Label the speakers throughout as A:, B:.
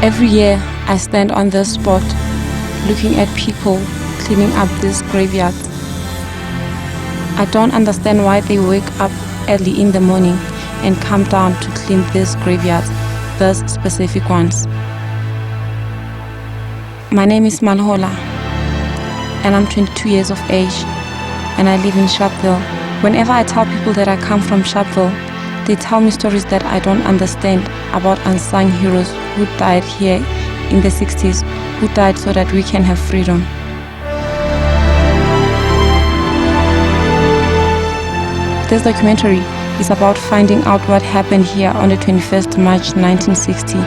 A: Every year, I stand on this spot, looking at people cleaning up these graveyards. I don't understand why they wake up early in the morning and come down to clean these graveyards, those specific ones. My name is Malhola, and I'm 22 years of age, and I live in Sharpeville. Whenever I tell people that I come from Sharpeville, they tell me stories that I don't understand about unsung heroes who died here in the 60s, who died so that we can have freedom. This documentary is about finding out what happened here on the 21st March 1960.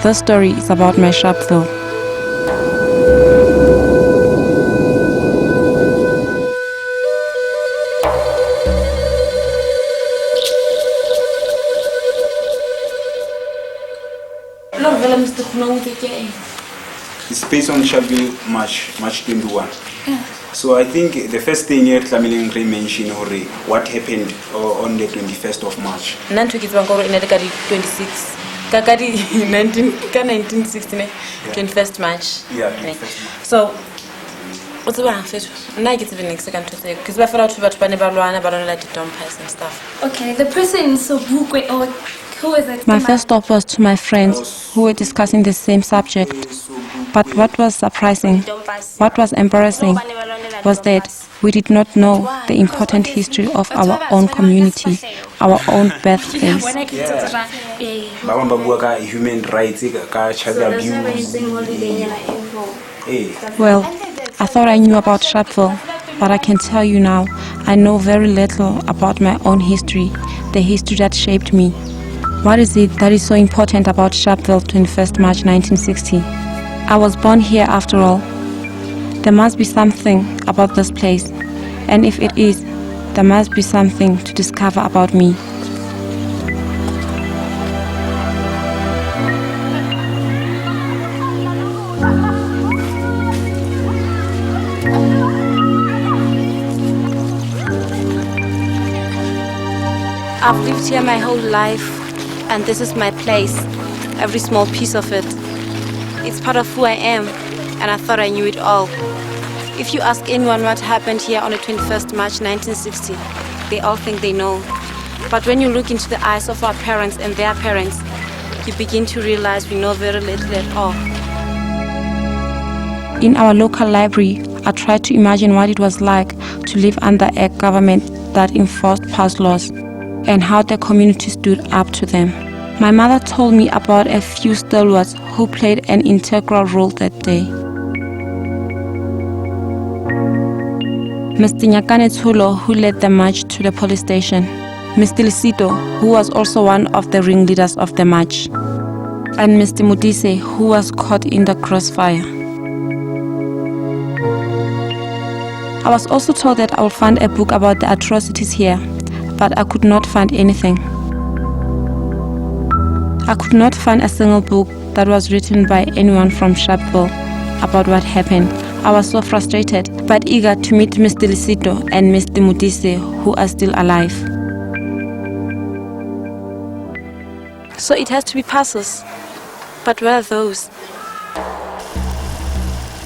A: The story is about my Sharpeville.
B: It's based on Sharpeville March 21. Yeah. So I think the first thing here Tlameleng mentioned what happened on the 21st of March.
A: Nantu kids bangoro in the 26. Kakadi 1960, 21st March.
B: Yeah, 21st March.
A: So what's the one? Now it's even next second to say because we found out about Panebaluana, Balona, the Dompies and stuff.
C: Okay, the person so who is it?
A: My first stop was to my friends who were discussing the same subject. But what was surprising, what was embarrassing, was that we did not know the important history of our own community, our own birthplace.
B: Human rights, child abuse.
A: Well, I thought I knew about Sharpeville, but I can tell you now, I know very little about my own history, the history that shaped me. What is it that is so important about Sharpeville 21st March 1960? I was born here after all. There must be something about this place, and if it is, there must be something to discover about me. I've lived here my whole life, and this is my place, every small piece of it. It's part of who I am, and I thought I knew it all. If you ask anyone what happened here on the 21st March 1960, they all think they know. But when you look into the eyes of our parents and their parents, you begin to realize we know very little at all. In our local library, I tried to imagine what it was like to live under a government that enforced past laws, and how the community stood up to them. My mother told me about a few stalwarts who played an integral role that day. Mr. Nyakane Tsulo, who led the march to the police station, Mr. Lisito, who was also one of the ringleaders of the march, and Mr. Mudise, who was caught in the crossfire. I was also told that I would find a book about the atrocities here, but I could not find anything. I could not find a single book that was written by anyone from Sharpeville about what happened. I was so frustrated, but eager to meet Mr. Lisito and Mr. Mudise, who are still alive. So it has to be passes. But where are those?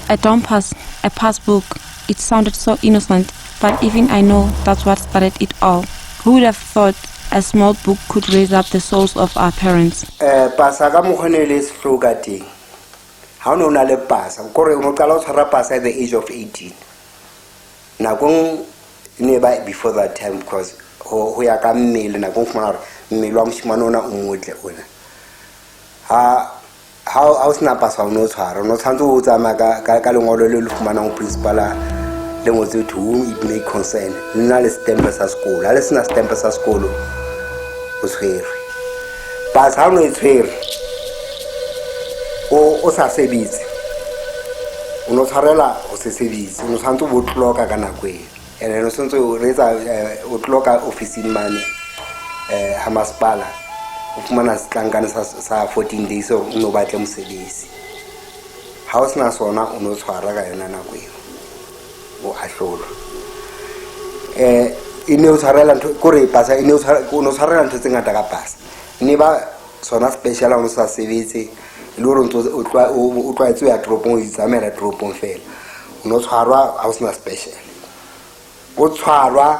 A: A Dompas, a pass book. It sounded so innocent, but even I know that's what started it all. Who would have thought a small book could raise up the souls of our parents?
D: Pasa ka mogonele slogating. How no na le pasa. Kore mo kala tshwara pasa at the age of 18. Nakong never before that time because ho ya ka mmele nakong fumana mmele wa moshimane ona o motle ona. Ha sna pasa no tshwara no tshantse o tsama ka lengolo le fumana mo principal le ngotse to whom it may concern. Nna le stempe sa sekolo. Ha le sena stempe sa sekolo o tshwere. Pasa ha no e tshwere o sa sebitse o no tshwarela o se sebitse o no tshwanetse bo tloka ka nako e ene no sentse o retsa o tloka office mane ha masipala o fumana setlankana sa 14 days o no batle mosebetsi ha o sena sona o no tshwara ka yona nako e o ahlolo ine o tshwarela ntho kore pasa ine o no tshwarela ntho tse ngata ka pasa ne ba sona special on sa sebetse le hore o tlwaetse ya tropong o itsamela tropong fela o no tshwarwa ha o sena special o tshwarwa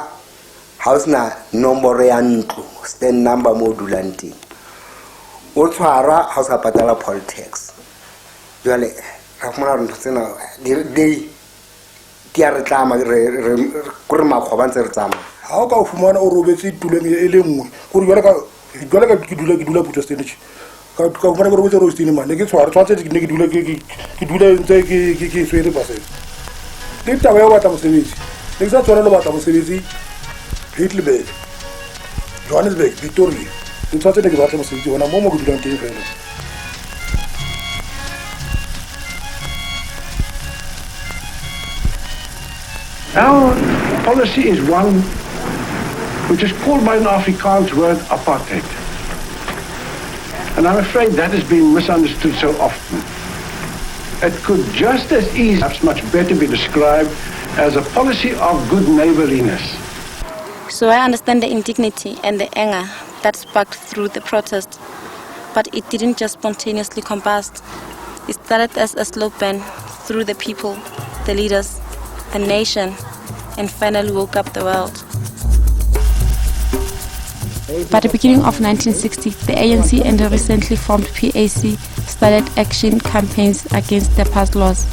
D: ha o sena nomoro ya ntlo stand number mo dulang teng o tshwarwa ha o sa patala poll tax jwale ra fumana ntho tsena di a re tlama re makgoba ntse re tsama
E: ha o ka o fumana o robetse tuleng e le nngwe gore jwale ka ke dula puto stage ka fumana go robetse roasting man ke tshwara tshwantse ke dula ntse ke swere pase ke taba ya batla mosebetsi ke sa tswela le batla mosebetsi Hitlerberg Johannesburg Victoria ke tshwantse ke batla mosebetsi bona mo go dulang teng fela.
F: Our policy is one which is called by an Afrikaans word apartheid. And I'm afraid that has been misunderstood so often. It could just as easily, perhaps much better, be described as a policy of good neighborliness.
A: So I understand the indignity and the anger that sparked through the protest, but it didn't just spontaneously combust. It started as a slow burn through the people, the leaders, the nation, and finally woke up the world. By the beginning of 1960, the ANC and the recently formed PAC started action campaigns against the past laws.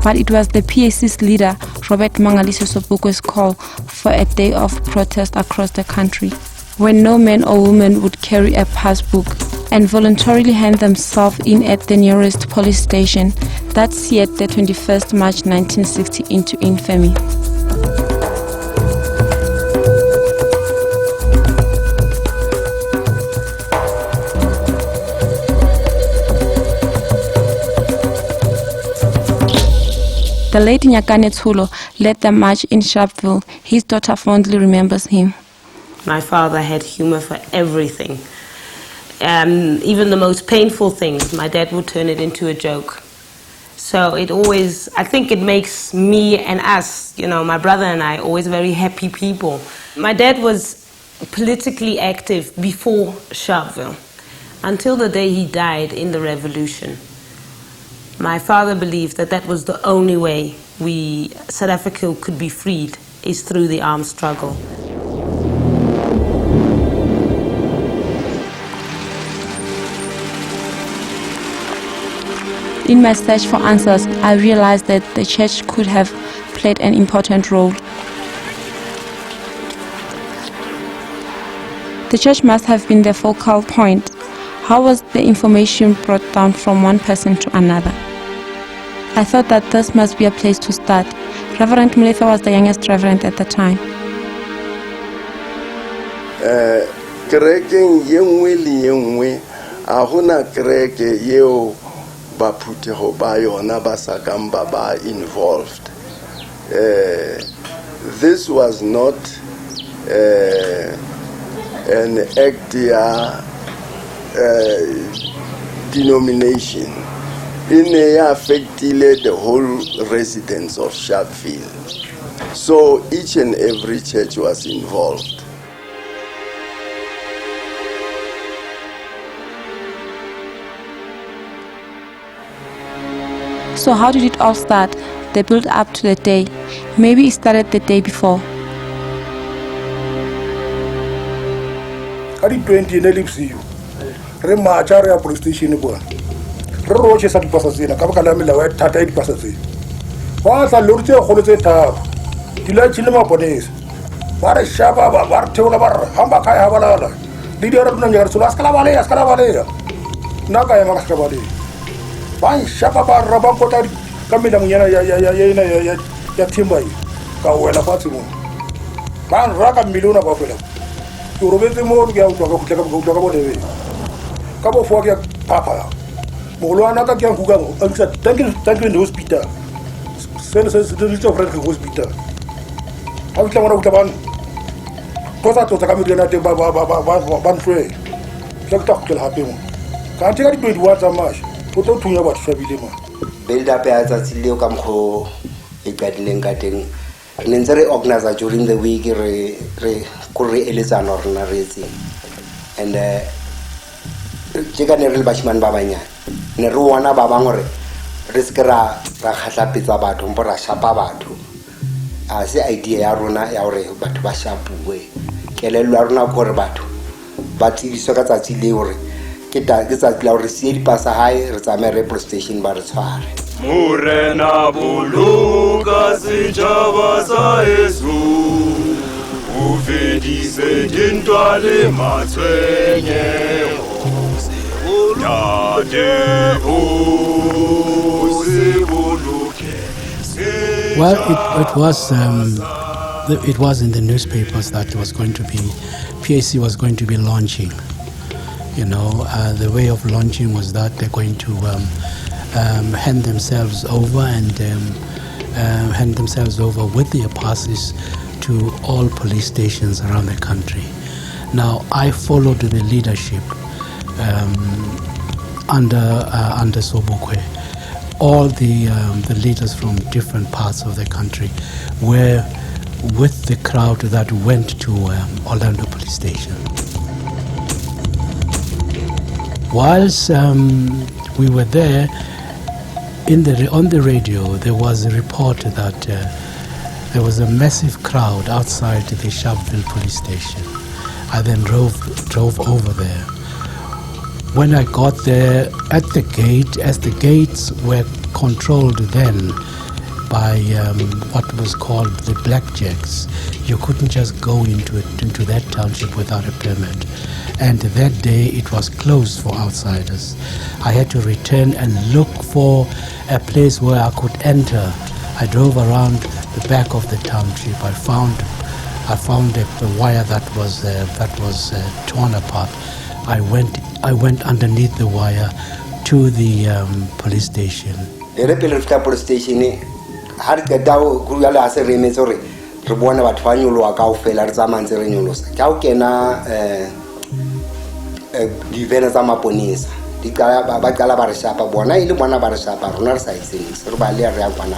A: But it was the PAC's leader, Robert Mangaliso Sobukwe's call for a day of protest across the country, when no man or woman would carry a passbook and voluntarily hand themselves in at the nearest police station. That seared the 21st March 1960 into infamy. The late Nyakane Tsulo led the march in Sharpeville. His daughter fondly remembers him.
G: My father had humor for everything. Even the most painful things, my dad would turn it into a joke. So it always, I think it makes me and us, my brother and I, always very happy people. My dad was politically active before Sharpeville, until the day he died in the revolution. My father believed that that was the only way South Africa could be freed, is through the armed struggle.
A: In my search for answers, I realized that the church could have played an important role. The church must have been the focal point. How was the information brought down from one person to another? I thought that this must be a place to start. Reverend Mulefe was the youngest reverend at the time.
H: Kerekeng yengwe le yengwe a hona kereke yeo ba phutheho ba yona ba sakang ba involved. This was not an actia denomination. It affected the whole residents of Sharpeville. So each and every church was involved.
A: So how did it all start? The build up to the day. Maybe it started the day before.
E: Kadi 20 ne lipsiyo. Re marcha re ya police station kwa. Re roche sa dipasa tsena ka baka la melao ya thata ya dipasa tsena. Wa tla lori tse kgolo tse tharo. Dila tshile maponesa. Ba re shaba ba re theola ba re hamba kae ha balala. Le di re tuna nyaka tsolo askala baleya. Naka ya makaka baleya. Ba shaba ba re ba kota ka mela monyana ya thimba yi. Ka wela fatse mo. Ba raka miliona ba fela. Ke robetse mo ke ya utwa ka khutla ka bodebe. Ka bo fwa ke papa. Molwana ka ke nkuka go akisa thank you in the hospital. Send the friend to hospital. Ha utla mona utla ban. Tota ka meriana te ba ntwe. Ke ta khutla hape mo. Ka ntse ka di 21 tsa March. O tlo thunya batho Shabile mo.
D: Build up ya tsa tsileo ka mkho e qadileng ka teng ne ntse re organizer during the week re eletsana rena re etseng and ke ka ne re le bashimane ba banyane ne re wona ba bang gore re se ke ra kgatlapetsa batho mpo ra shapa batho a se idea ya rona ya gore batho ba shapuwe kelelo ya rona gore batho ba tsebiswa ka tsatsi le gore ke tsatsi la gore sie dipasa hae re tsamaye re police station ba re tshware
I: Morena boloka setjhaba sa heso o fedise dintwa le matshwenyeho
J: Well, it was in the newspapers that it was going to be, PAC was going to be launching. You know, the way of launching was that they're going to hand themselves over and hand themselves over with the passes to all police stations around the country. Now, I followed the leadership under Sobukwe. All the leaders from different parts of the country were with the crowd that went to Orlando Police Station. Whilst we were there, on the radio there was a report that there was a massive crowd outside the Sharpeville police station. I then drove over there. When I got there at the gate, as the gates were controlled then by what was called the blackjacks, you couldn't just go into that township without a permit. And that day it was closed for outsiders. I had to return and look for a place where I could enter. I drove around the back of the township. I found a wire that was torn apart. I went underneath the wire to the police station.
D: Police station, har ke dawo guru ya la se re metse re bona batho ba nyoloa ka ofela re tsamantse re nyolosa ka o kena di vena tsa maponisa di qala ba re shapa bona ile bona ba re shapa rona re sa itseng re ba le re ya kwana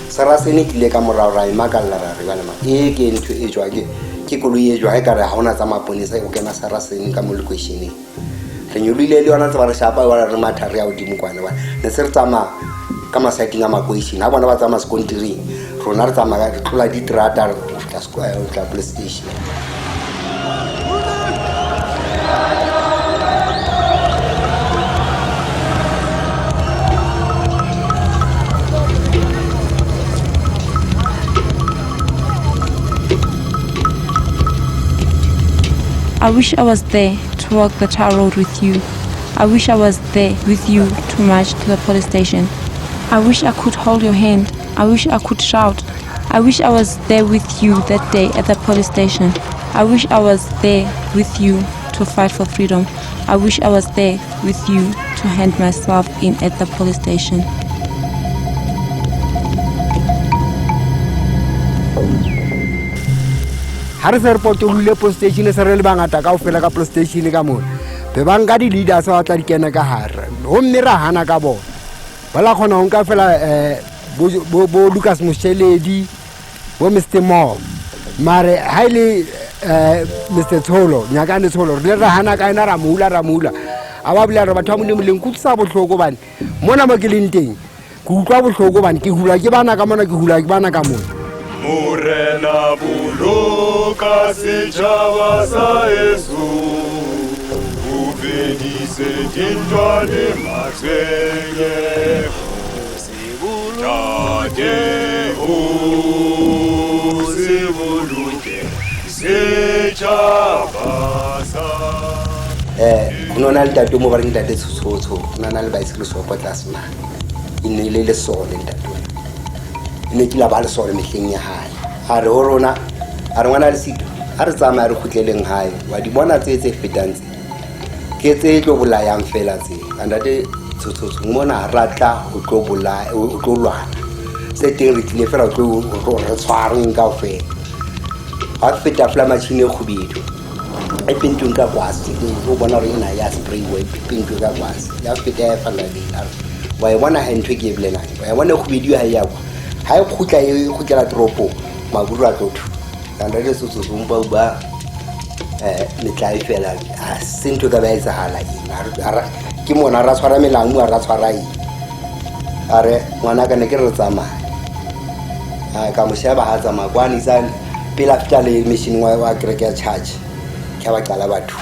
D: sara se ne tlile ka morao ra imakalla ra re bana ma ke ntho e jwa ke koloi e jwa e ka re ha ona tsa maponisa o kena sara se ne ka mo location re nyolile le yona tsa ba re shapa ba re matha re ya odimo kwana ba ne se re tsama ka masetting a makoishing ha bona ba tsama sekontiring rona re tsama re tlola ditrata re tla square tla police station.
A: I wish I was there to walk the tar road with you. I wish I was there with you to march to the police station. I wish I could hold your hand. I wish I could shout. I wish I was there with you that day at the police station. I wish I was there with you to fight for freedom. I wish I was there with you to hand myself in at the police station.
D: Har se report o ile police station se re le bangata ka ofela ka police station ka mo be banga di leaders wa tla dikena ka hare ho mme ra hana ka bona bala khona on ka fela bo Lucas Musheledi bo Mr Mo mare highly Mr Tholo nyakane Tholo re ra hana ka ina ra mula aba bula re batho mo le nkutsa bohloko bane mona mo ke leng teng ku utlwa bohloko bane ke hula ke bana ka mona ke hula ke bana ka mona.
I: Morena boloka setjhaba sa heso o fedise dintwa le matshwenyeho se boloke setjhaba sa
D: nona le tato mo ba reng tate tshotso nona le bicycle so kwa tlase ma inele le sole tato ne ke la ba le sole mehleng ya hae a re rona a re ngwana le sito a re tsama re khutleleng hae wa di bona tse fetantse ke tse tlo bolayang fela tse andate tshotso mona ratla o tlo bolaya o tlo lwana se teng re tlile fela o tlo re tshwareng ka ofela a feta fla machine khubido e pintu ka kwasi o bona re ina ya spray way pintu ka kwasi ya feta ya fala le wa bona ha ntwe ke bolela wa bona khubidio ha ya kwa ha e khutla tropo maburu a tlotho and re se tsumpa ba metlae fela a sento ka ba isa hala ara ke mona ra tshwara melangu ra tshwara are ngwana ka ne ke re tsamaya ka mo sheba ha tsamaya kwani sa pela fita le machine wa kereke charge ke ba qala batho.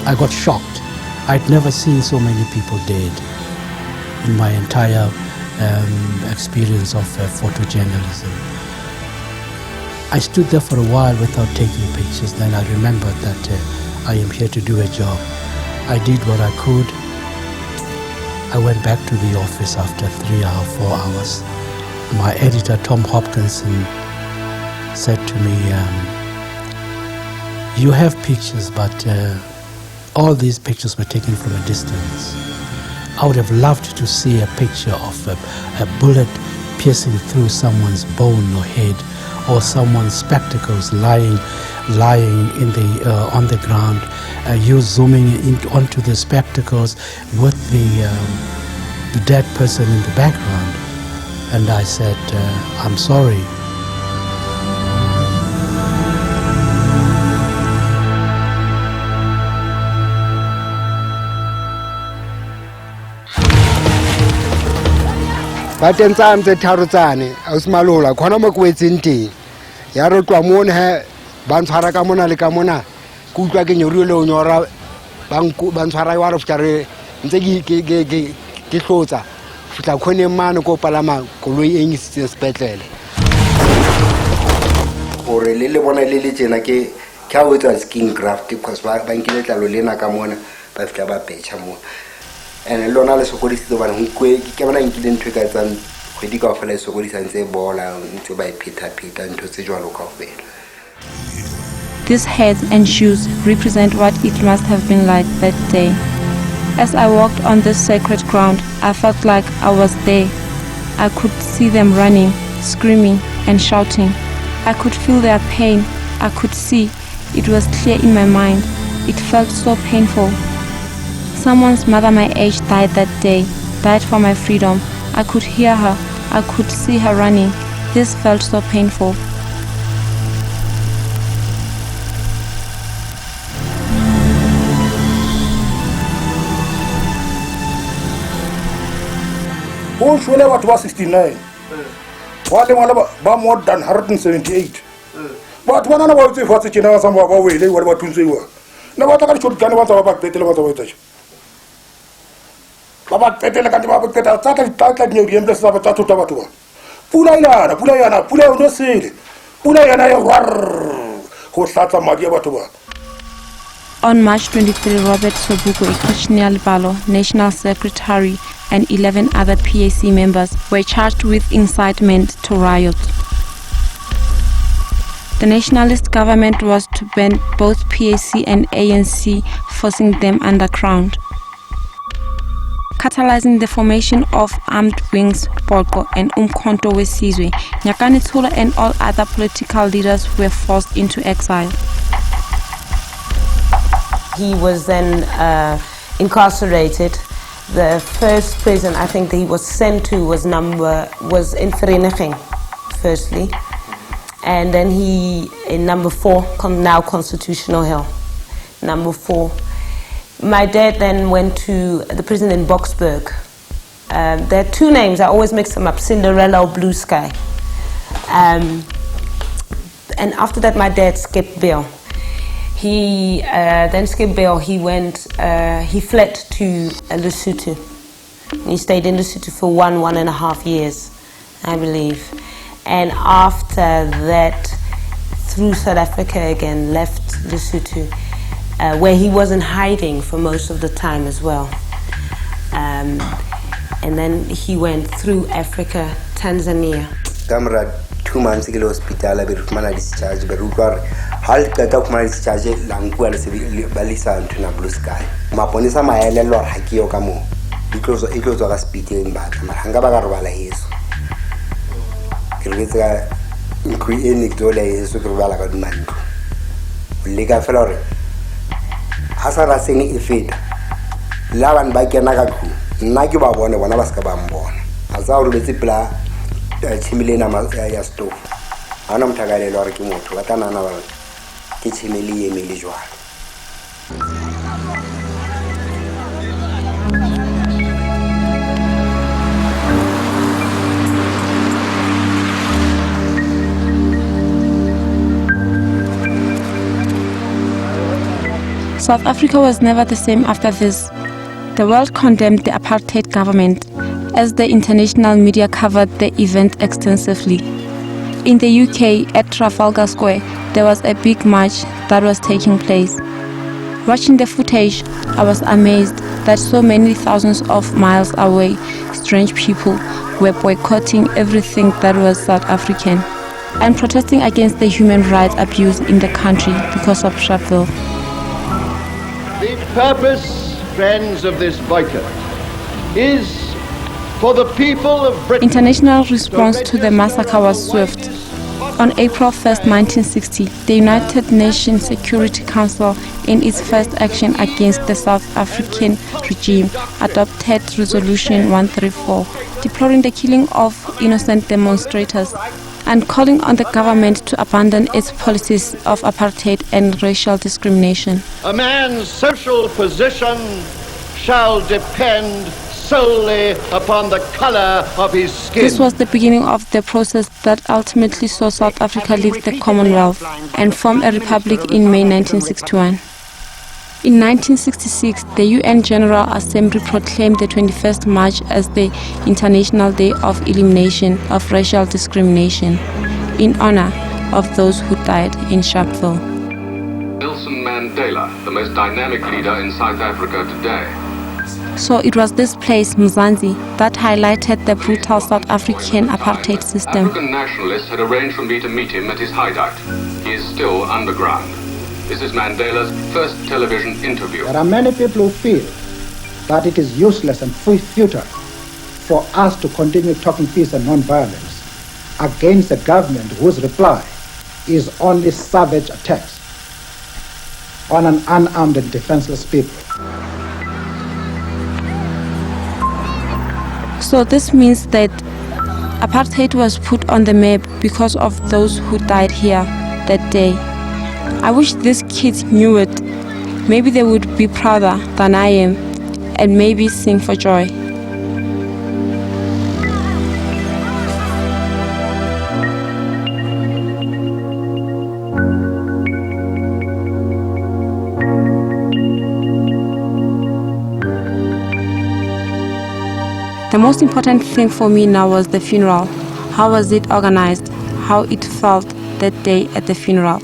J: I got shocked. I'd never seen so many people dead in my entire experience of photojournalism. I stood there for a while without taking pictures. Then I remembered that I am here to do a job. I did what I could. I went back to the office after 3 or 4 hours. My editor, Tom Hopkinson, said to me, you have pictures, but all these pictures were taken from a distance. I would have loved to see a picture of a bullet piercing through someone's bone or head, or someone's spectacles lying in on the ground. You zooming onto the spectacles with the dead person in the background. And I said, I'm sorry.
D: Ba tentsa tse tharo tsane a smalola khona mo kwetseng teng ya re twa mona he ba ntshwara ka mona le ka mona ku utlwa ke nyorile le o nyora ba ntshwara wa re fitare ntse ke hlotsa fitla khone mane ko palama koloi e ngisitse sepetlele gore le bona le tsena ke ka o etsa skin graft because ba nkile tlalo lena ka mona ba fitla ba pecha mona and lona le sokodisitse bana nkwe ke bona nkile ntwe ka tsang khwedi ka ofela sokodisa ntse bola ntse ba ipheta ntho tse jwalo ka ofela.
A: These hats and shoes represent what it must have been like that day. As I walked on this sacred ground, I felt like I was there. I could see them running, screaming and shouting. I could feel their pain. I could see. It was clear in my mind. It felt so painful. Someone's mother my age died that day, died for my freedom. I could hear her. I could see her running. This felt so painful.
E: Oh, surely what was 69? What more than 178? But one of the what's it in some of our way, what about Tunzi? No, what I should get about the television. Baba Petel can about that attack new game, the Sabatatu Tabatua. Pulayana, Pulay no said. Pulayana, who starts a Madia.
A: On March 23, Robert Sobukwe, Krishna Balo, National Secretary, and 11 other PAC members were charged with incitement to riot. The nationalist government was to ban both PAC and ANC, forcing them underground. Catalyzing the formation of armed wings, Polko and Umkhonto Wesizwe, Nyakane Thula and all other political leaders were forced into exile.
G: He was then incarcerated. The first prison I think that he was sent to was in Vereniging, firstly. And then he, in number 4, now Constitutional Hill, number 4. My dad then went to the prison in Boksburg, There are two names, I always mix them up, Cinderella or Blue Sky. And after that, my dad skipped bail. He then skipped bail, he fled to Lesotho. He stayed in Lesotho for one and a half years, I believe. And after that, through South Africa again, left Lesotho, where he was in hiding for most of the time as well. And then he went through Africa, Tanzania.
D: 2 months ago, hospital, I was discharged. But how did I discharge? Language balisa into Blue Sky. My ponisa my lord Hakio Kamo. Because it was a speeding back. Hangaba Vala is. Kilvita increasing Dole is Sukurvala man. Liga Flore. Hasara singing if it. Lavan by Kanagaku. Nagiba one of Askabam. As our Visipla. Chimilena ya stove. Anam tagale lor kimoto watana na kichimili emili jwa.
A: South Africa was never the same after this. The world condemned the apartheid government, as the international media covered the event extensively. In the UK, at Trafalgar Square, there was a big march that was taking place. Watching the footage, I was amazed that so many thousands of miles away, strange people were boycotting everything that was South African and protesting against the human rights abuse in the country because of Sharpeville.
K: The purpose, friends, of this boycott is for the people of Britain.
A: International response to the massacre was swift. On April 1, 1960, the United Nations Security Council, in its first action against the South African regime, adopted Resolution 134, deploring the killing of innocent demonstrators and calling on the government to abandon its policies of apartheid and racial discrimination.
K: A man's social position shall depend solely upon the color of his skin.
A: This was the beginning of the process that ultimately saw South Africa leave the Commonwealth and form a republic in May 1961. In 1966, the UN General Assembly proclaimed the 21st March as the International Day of Elimination of Racial Discrimination, in honor of those who died in Sharpeville.
L: Nelson Mandela, the most dynamic leader in South Africa today.
A: So it was this place, Mzansi, that highlighted the brutal South African apartheid system.
L: African nationalists had arranged for me to meet him at his hideout. He is still underground. This is Mandela's first television interview.
M: There are many people who feel that it is useless and futile for us to continue talking peace and non-violence against a government whose reply is only savage attacks on an unarmed and defenseless people.
A: So this means that apartheid was put on the map because of those who died here that day. I wish these kids knew it. Maybe they would be prouder than I am and maybe sing for joy. The most important thing for me now was the funeral. How was it organized? How it felt that day at the funeral.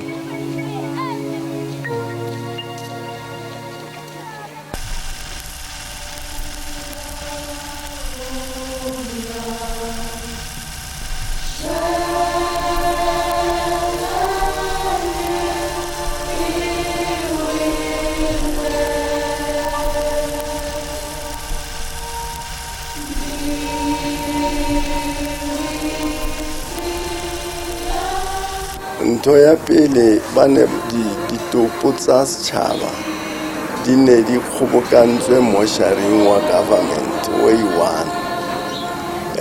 H: ntho ya pele ba ne ditopo tsa setšhaba di ne di kgobokantswe mosharing wa government o i1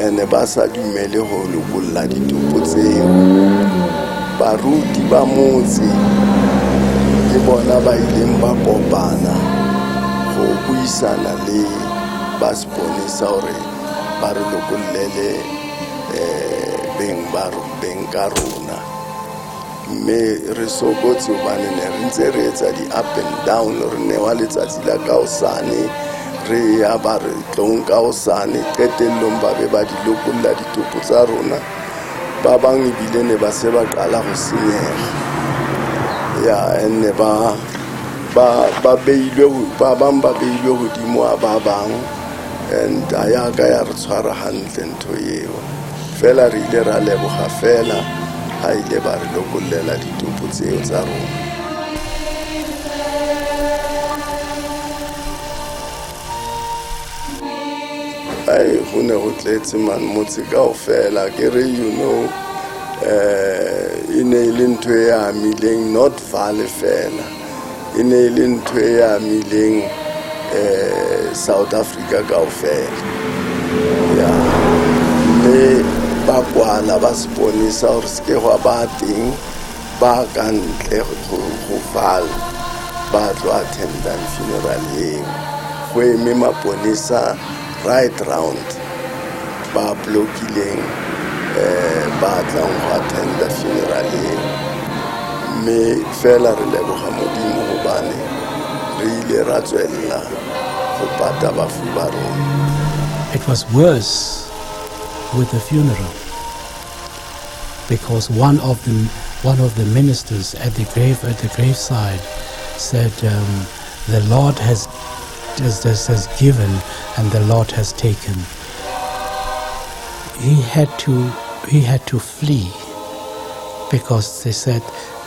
H: ene ba sa dumele go lokolla ditopo tseo baruti ba motse ke bona ba ileng ba kopana go buisana le ba sponisa gore ba re lokollele beng ka rona. Mme re sokotse hobane ne re ntse re etsa di-up and down, re newa letsatsi la ka hosane, re ya ba re tlong ka hosane, qetellong ba be ba di lokolla ditopo tsa rona. Ba bang ebile ne ba se ba qala ho senyega, ya ene ba bang ba beilwe hodimo a ba bang, and a ya ka ya re tshwara hantle ntho eo. Fela re ile ra leboga fela ha ile ba re lokollela ditopo tseo tsa rona. Ai go ne go tletse man motse kaofela ke re e ne e le ntho e amileng not Vale fela, e ne e le ntho e amileng South Africa kaofela. Ya mme ba kwala ba seponisa gore se ke go ba teng ba ka ntle go Vale ba tlo attendang funeral eo, go eme maponisa right round ba blokileng ba tlang go attenda funeral eo. Mme fela re leboga Modimo hobane re ile ra tswella go pata bafu ba rona.
J: It was worse with the funeral because one of the ministers at the graveside said, the Lord has given and the Lord has taken. He had to flee because they said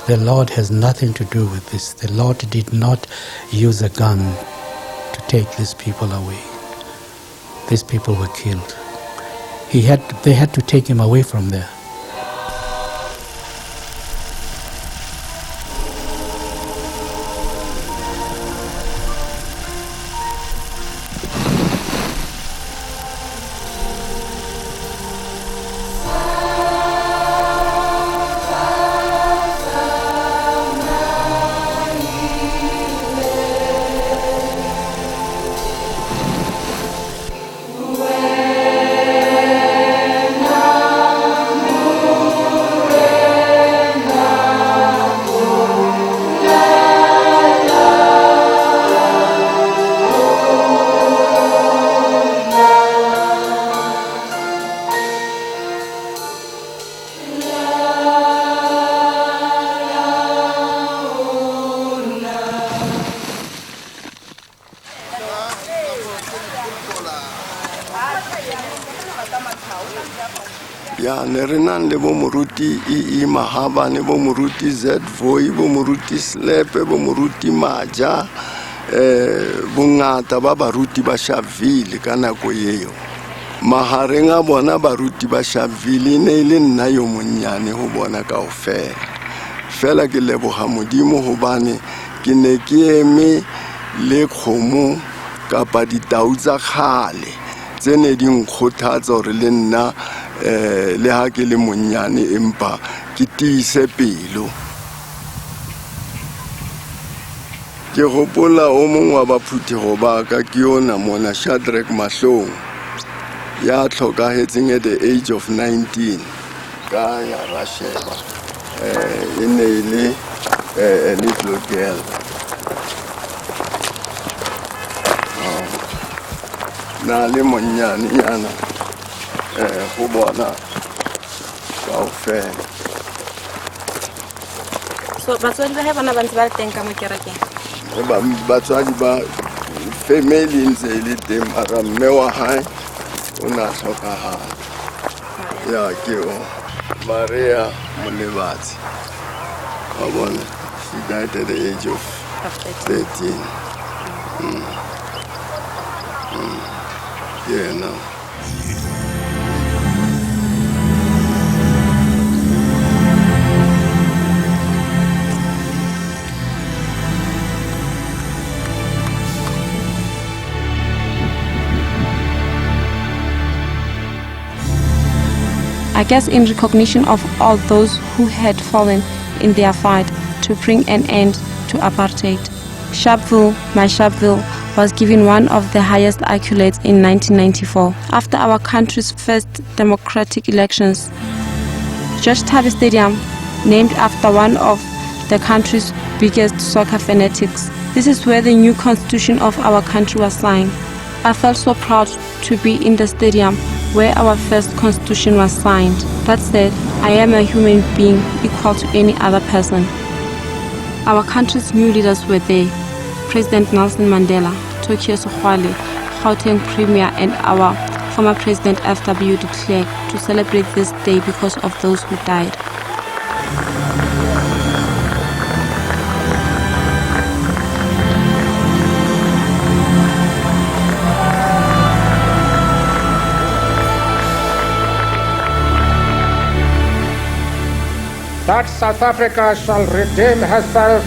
J: the Lord has nothing to do with this. The Lord did not use a gun to take these people away. These people were killed. They had to take him away from there.
H: Ya ne re nang le bo moruti e Mahabane, bo moruti Zvoyi, bo moruti Slepe, bo moruti Maja, bongata ba baruti ba Sharpeville ka nako eo. Mahareng a bona baruti ba Sharpeville ne ile nna yo monnyane ho bona kaofela. Fela ke leboga Modimo hobane ke ne ke eme le kgomo kapa ditau tsa kgale tse ne di nkgothatsa hore le nna le ha ke le monnyane empa ke tiise pelo. Ke gopola o mong wa baphuthego ba ka ke yona mona Shadrack Mahlong ya tlhokahetseng at the age of 19 ka ya Rasheba. E ne e le a little girl. Na le monnyane yana go bona kaofela.
A: So batswadi ba bana ba ntse ba teng ka mo kerekeng?
H: Batswadi ba family ntse e le teng mara mme wa hae o na tlhokahala. Ya ke o Maria Molebatsi wa bona, she died at the age of 13. Yeah, no.
A: I guess in recognition of all those who had fallen in their fight to bring an end to apartheid. Sharpeville, my Sharpeville, was given one of the highest accolades in 1994 after our country's first democratic elections. George Tabby Stadium, named after one of the country's biggest soccer fanatics. This is where the new constitution of our country was signed. I felt so proud to be in the stadium where our first constitution was signed. That said, I am a human being equal to any other person. Our country's new leaders were there. President Nelson Mandela, Tokyo Sokgwale, Gauteng Premier, and our former President F.W. de Klerk to celebrate this day because of those who died.
M: That South Africa shall redeem herself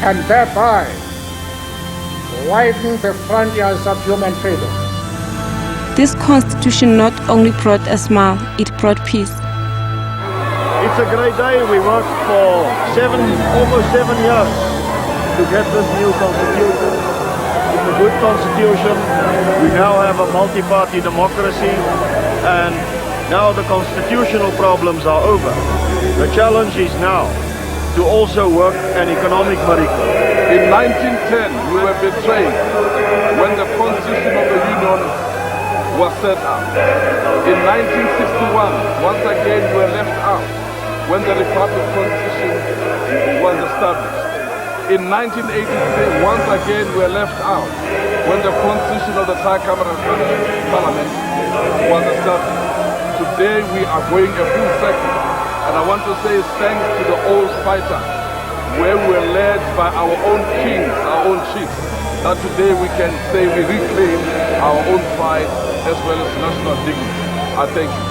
M: and thereby widen the frontiers of human freedom.
A: This constitution not only brought a smile, it brought peace.
K: It's a great day. We worked for almost 7 years to get this new constitution. It's a good constitution. We now have a multi-party democracy, and now the constitutional problems are over. The challenge is now to also work an economic miracle.
N: In 1910, we were betrayed when the Constitution of the Union was set up. In 1961, once again we were left out when the Republic Constitution was established. In 1983, once again we were left out when the Constitution of the Tricameral Parliament was established. Today we are going a full circle, and I want to say thanks to the old fighter, where we were led by our own kings, our own chiefs, that today we can say we reclaim our own pride as well as national dignity. I thank you.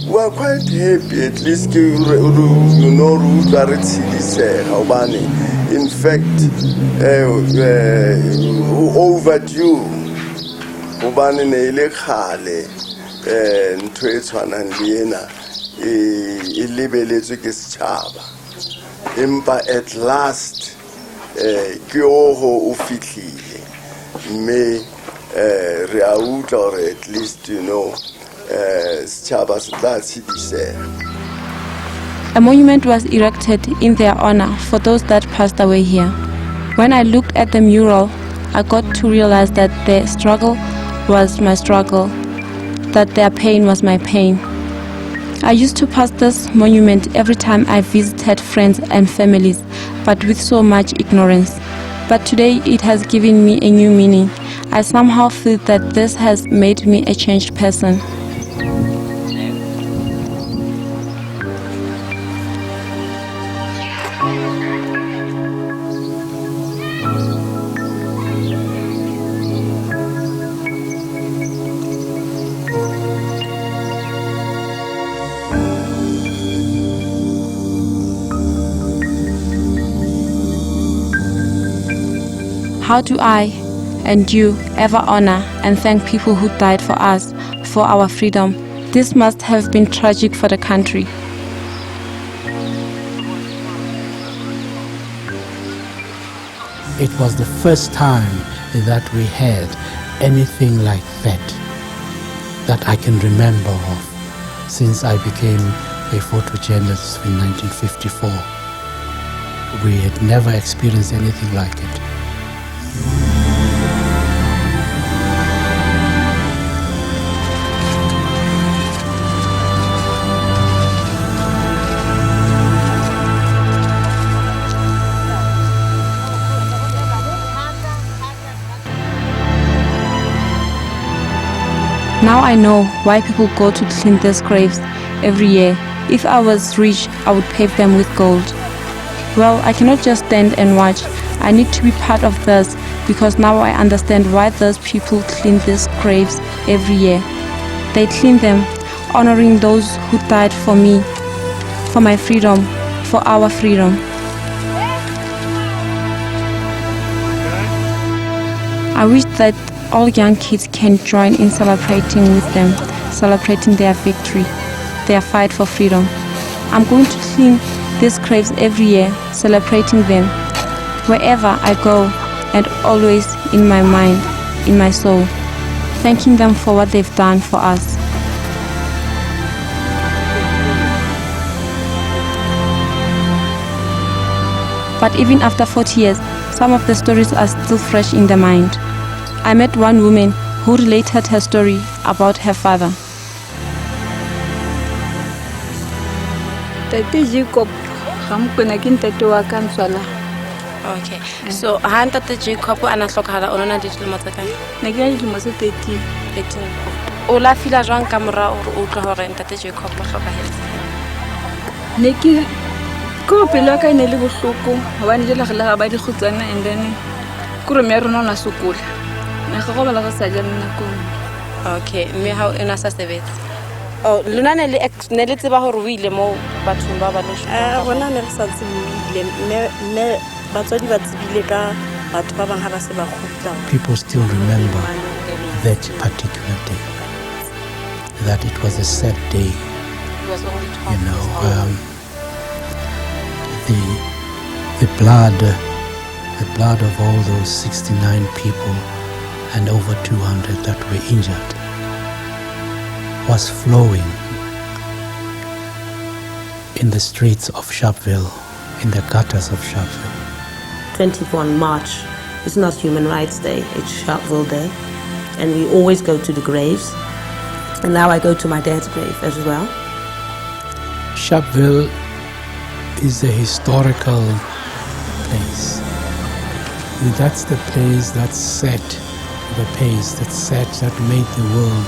H: We are quite happy, at least you know, in fact, overdue. Ubani ne ile khale ntwe tshwanang le ena e lebeletswe ke setšhaba, empa at last ke o fitlhile, mme re a utlwa gore at least setšhaba se tla tshedisega.
A: A monument was erected in their honor for those that passed away here. When I looked at the mural, I got to realize that their struggle was my struggle, that their pain was my pain. I used to pass this monument every time I visited friends and families, but with so much ignorance. But today it has given me a new meaning. I somehow feel that this has made me a changed person. How do I and you ever honor and thank people who died for us, for our freedom? This must have been tragic for the country.
J: It was the first time that we had anything like that I can remember of since I became a photojournalist in 1954. We had never experienced anything like it.
A: Now I know why people go to clean these graves every year. If I was rich, I would pave them with gold. Well, I cannot just stand and watch. I need to be part of this, because now I understand why those people clean these graves every year. They clean them, honoring those who died for me, for my freedom, for our freedom. I wish that all young kids can join in celebrating with them, celebrating their victory, their fight for freedom. I'm going to clean these graves every year, celebrating them, wherever I go and always in my mind, in my soul, thanking them for what they've done for us. But even after 40 years, some of the stories are still fresh in the mind. I met one woman who related her story about her father.
O: Tate Jacob,
A: Okay. So, ha ntate Jacob ana hlokala ona na dilemo tsa kae?
O: Ne ke dilemo tse 13.
A: O la fila jwang ka mora hore o utlwa hore ntate Jacob a hlokahetse?
O: Ne ke ko pelo ka ine le bohloko hobane jela re la ba di khutsana and then ko re me rona na sokola. Ne go ba la go sa jana nako.
A: Okay, mme ha ena sa sebetsa. Oh, lona ne le tseba hore o ile mo bathong ba ba lo shwa.
P: Rona ne re sa tsebile mme batswadi ba tsebile ka batho ba bang ha ba se ba khutla.
J: People still remember that particular day, that it was a sad day. You know, the blood of all those 69 people and over 200 that were injured was flowing in the streets of Sharpeville, in the gutters of Sharpeville.
G: 21 March is not Human Rights Day, it's Sharpeville Day. And we always go to the graves. And now I go to my dad's grave as well.
J: Sharpeville is a historical place. That's the place that set the pace, that made the world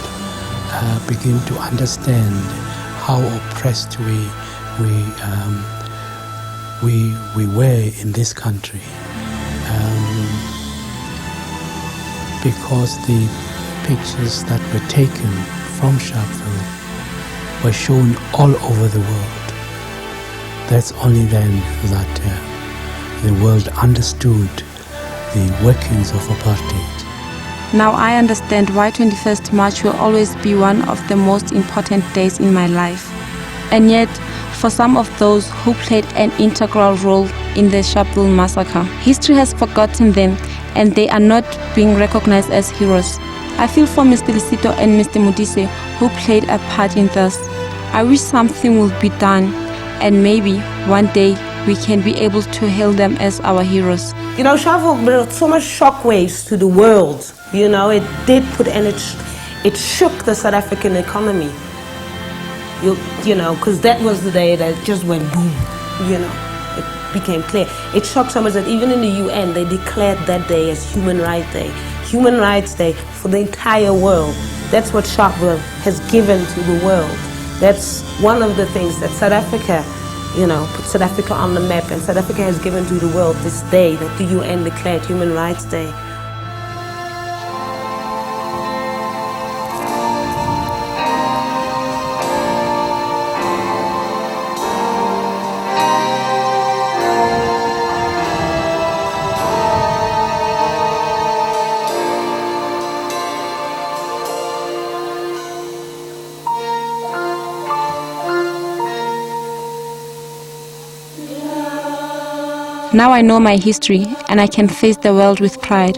J: begin to understand how oppressed we were in this country. Because the pictures that were taken from Sharpeville were shown all over the world. That's only then that the world understood the workings of apartheid.
A: Now I understand why 21st March will always be one of the most important days in my life. And yet, for some of those who played an integral role in the Sharpeville massacre, history has forgotten them and they are not being recognized as heroes. I feel for Mr. Lisito and Mr. Modise who played a part in this. I wish something will be done and maybe one day we can be able to hail them as our heroes.
G: You know, Sharpeville brought so much shockwaves to the world. You know, it did put, and it shook the South African economy. You know, because that was the day that just went boom. You know, it became clear. It shocked so much that even in the UN they declared that day as Human Rights Day. Human Rights Day for the entire world. That's what Sharpeville has given to the world. That's one of the things that South Africa, you know, put South Africa on the map, and South Africa has given to the world this day that the UN declared Human Rights Day.
A: Now I know my history and I can face the world with pride.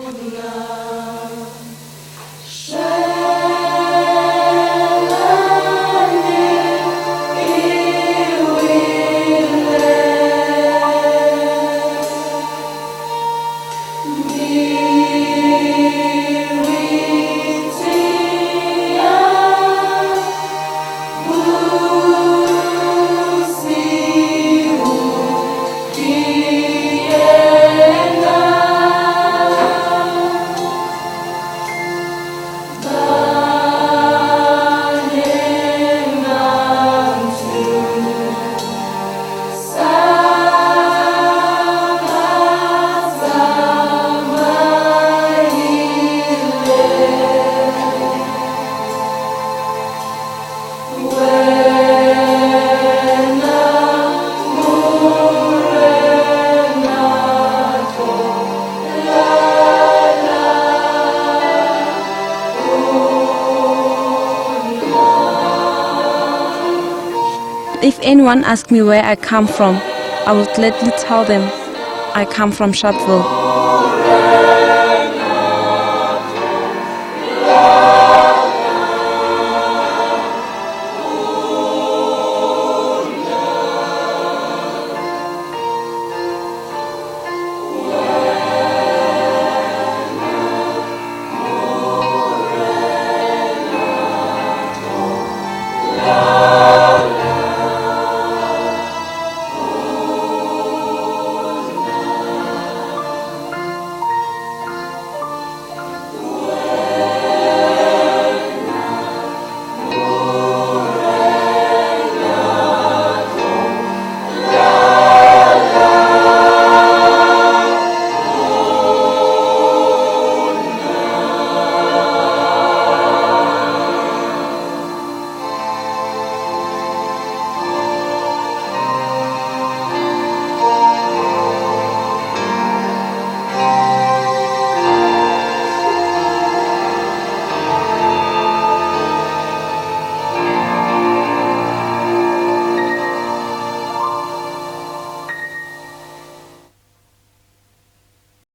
A: anyone asks me where I come from, I will gladly tell them I come from Sharpeville.